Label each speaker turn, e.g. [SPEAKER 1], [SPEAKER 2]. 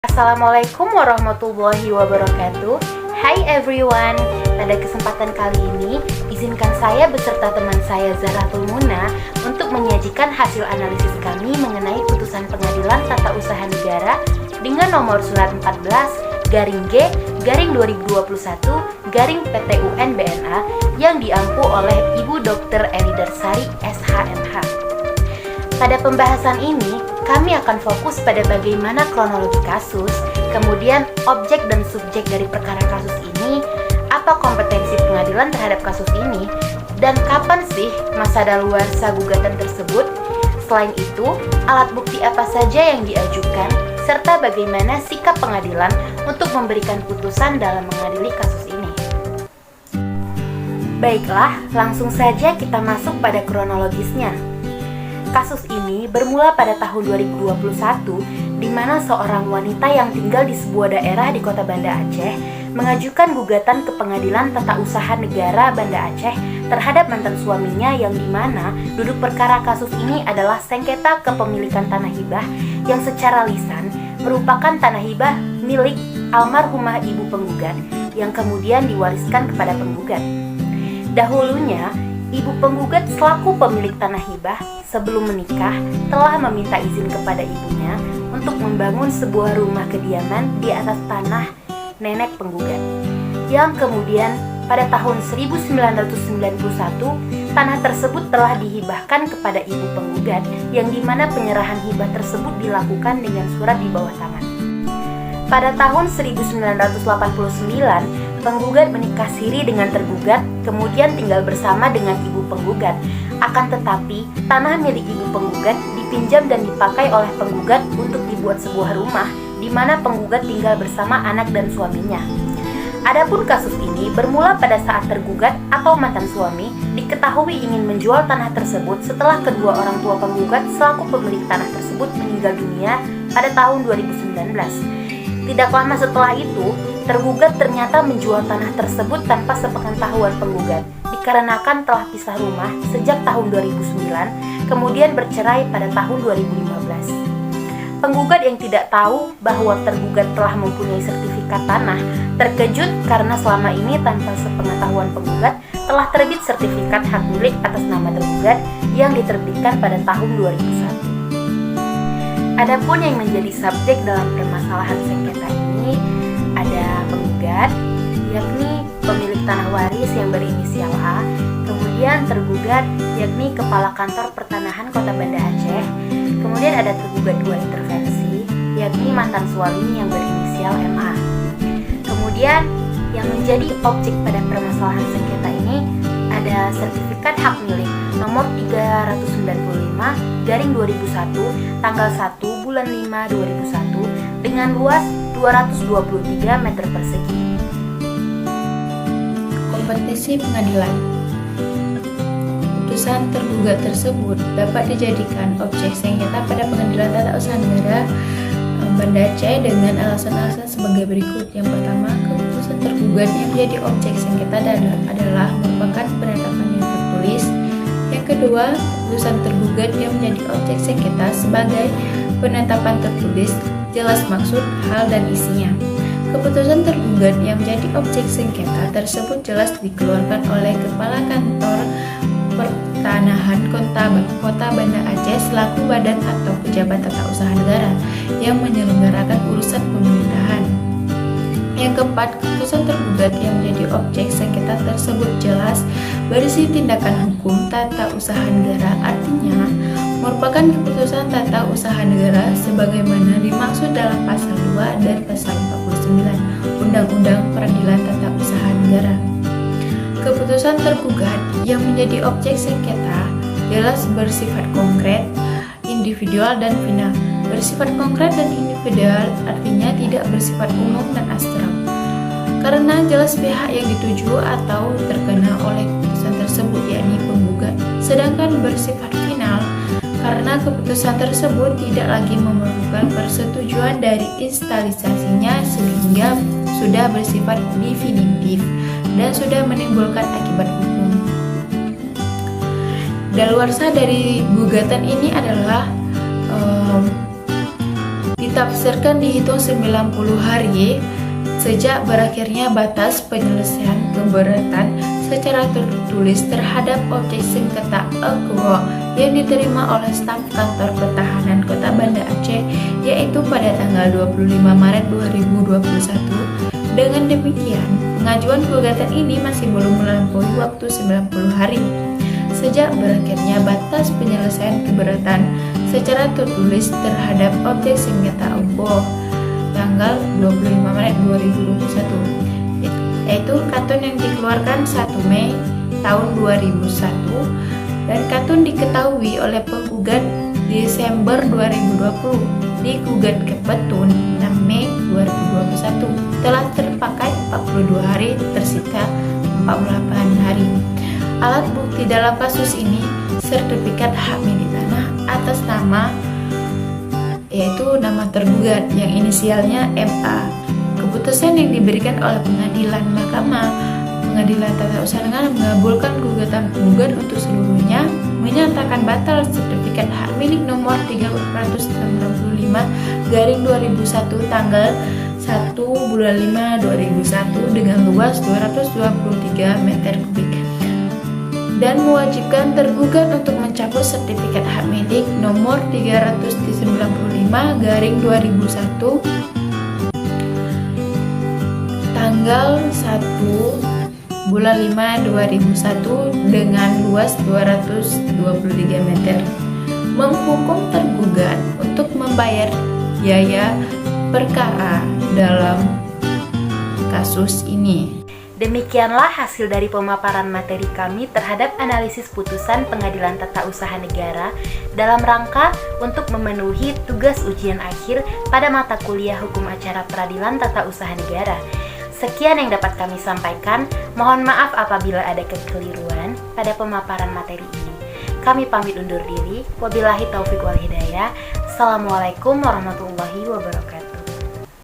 [SPEAKER 1] Assalamualaikum warahmatullahi wabarakatuh. Hai everyone. Pada kesempatan kali ini, izinkan saya beserta teman saya Zahratul Muna untuk menyajikan hasil analisis kami mengenai putusan Pengadilan Tata Usaha Negara dengan nomor surat 14-G-2021-PT-UN-BNA yang diampu oleh Ibu Dr. Eli Darsari, SHMH. Pada pembahasan ini, kami akan fokus pada bagaimana kronologi kasus, kemudian objek dan subjek dari perkara kasus ini, apa kompetensi pengadilan terhadap kasus ini, dan kapan sih masa daluarsa gugatan tersebut. Selain itu, alat bukti apa saja yang diajukan, serta bagaimana sikap pengadilan untuk memberikan putusan dalam mengadili kasus ini. Baiklah, langsung saja kita masuk pada kronologisnya. Kasus ini bermula pada tahun 2021, di mana seorang wanita yang tinggal di sebuah daerah di kota Banda Aceh mengajukan gugatan ke Pengadilan Tata Usaha Negara Banda Aceh terhadap mantan suaminya yang dimana duduk perkara kasus ini adalah sengketa kepemilikan tanah hibah yang secara lisan merupakan tanah hibah milik almarhumah ibu penggugat yang kemudian diwariskan kepada penggugat. Dahulunya, ibu penggugat selaku pemilik tanah hibah sebelum menikah telah meminta izin kepada ibunya untuk membangun sebuah rumah kediaman di atas tanah nenek penggugat. Yang kemudian pada tahun 1991 tanah tersebut telah dihibahkan kepada ibu penggugat yang dimana penyerahan hibah tersebut dilakukan dengan surat di bawah tangan. Pada tahun 1989, penggugat menikah siri dengan tergugat, kemudian tinggal bersama dengan ibu penggugat. Akan tetapi, tanah milik ibu penggugat dipinjam dan dipakai oleh penggugat untuk dibuat sebuah rumah, di mana penggugat tinggal bersama anak dan suaminya. Adapun kasus ini bermula pada saat tergugat atau mantan suami diketahui ingin menjual tanah tersebut setelah kedua orang tua penggugat selaku pemilik tanah tersebut meninggal dunia pada tahun 2019. Tidak lama setelah itu, tergugat ternyata menjual tanah tersebut tanpa sepengetahuan penggugat, dikarenakan telah pisah rumah sejak tahun 2009, kemudian bercerai pada tahun 2015. Penggugat yang tidak tahu bahwa tergugat telah mempunyai sertifikat tanah, terkejut karena selama ini tanpa sepengetahuan penggugat telah terbit sertifikat hak milik atas nama tergugat yang diterbitkan pada tahun 2001. Adapun yang menjadi subjek dalam permasalahan sengketa ini ada penggugat, yakni pemilik tanah waris yang berinisial A, kemudian tergugat, yakni Kepala Kantor Pertanahan Kota Banda Aceh, kemudian ada tergugat dua intervensi, yakni mantan suami yang berinisial MA. Kemudian yang menjadi objek pada permasalahan sengketa ini ada sertifikat hak milik nomor 395/2001 tanggal 1 bulan 5 2001 dengan luas 223 meter persegi.
[SPEAKER 2] Kompetensi pengadilan. Putusan tergugat tersebut dapat dijadikan objek sengketa pada Pengadilan Tata Usaha Negara Banda Aceh dengan alasan-alasan sebagai berikut. Yang pertama, keputusan tergugat yang menjadi objek sengketa adalah merupakan penetapan yang tertulis. Yang kedua, putusan tergugat yang menjadi objek sengketa sebagai penetapan tertulis, jelas maksud, hal, dan isinya. Keputusan tergugat yang menjadi objek sengketa tersebut jelas dikeluarkan oleh Kepala Kantor Pertanahan Kota Banda Aceh selaku badan atau pejabat tata usaha negara yang menyelenggarakan urusan pemerintahan. Yang keempat, keputusan tergugat yang menjadi objek sengketa tersebut jelas berisi tindakan hukum tata usaha negara, artinya merupakan keputusan tata usaha negara sebagaimana dimaksud dalam pasal 2 dan pasal 49 Undang-Undang Peradilan Tata Usaha Negara. Keputusan tergugat yang menjadi objek sengketa jelas bersifat konkret, individual, dan final. Bersifat konkret dan individual artinya tidak bersifat umum dan abstrak, karena jelas pihak yang dituju atau terkena oleh keputusan tersebut yakni penggugat. Sedangkan bersifat final karena keputusan tersebut tidak lagi memerlukan persetujuan dari instansasinya sehingga sudah bersifat definitif dan sudah menimbulkan akibat hukum. Daluarsa dari gugatan ini adalah ditafsirkan dihitung 90 hari sejak berakhirnya batas penyelesaian keberatan secara tertulis terhadap objek sengketa akuo yang diterima oleh staf kantor pertahanan Kota Banda Aceh, yaitu pada tanggal 25 Maret 2021. Dengan demikian, pengajuan gugatan ini masih belum melampaui waktu 90 hari sejak berakhirnya batas penyelesaian keberatan secara tertulis terhadap objek sengketa akuo tanggal 25 Maret 2021, yaitu katun yang dikeluarkan 1 Mei tahun 2001 dan katun diketahui oleh penggugat Desember 2020, digugat ke petun 6 Mei 2021, telah terpakai 42 hari, tersita 48 hari. Alat bukti dalam kasus ini sertifikat hak milik tanah atas nama, yaitu nama tergugat yang inisialnya MA. Keputusan yang diberikan oleh Pengadilan Tata Usaha Negara mengabulkan gugatan penggugat untuk seluruhnya, menyatakan batal sertifikat hak milik nomor 395/2001 tanggal 1 bulan 5 2001 dengan luas 223 meter kubik dan mewajibkan tergugat untuk mencabut sertifikat hak milik nomor 395/2001 tanggal 1 bulan 5 2001 dengan luas 223 meter, menghukum tergugat untuk membayar biaya perkara dalam kasus ini.
[SPEAKER 1] Demikianlah hasil dari pemaparan materi kami terhadap analisis putusan Pengadilan Tata Usaha Negara dalam rangka untuk memenuhi tugas ujian akhir pada mata kuliah Hukum Acara Peradilan Tata Usaha Negara. Sekian yang dapat kami sampaikan. Mohon maaf apabila ada kekeliruan pada pemaparan materi ini. Kami pamit undur diri. Wabillahi taufik wal hidayah. Assalamualaikum warahmatullahi wabarakatuh.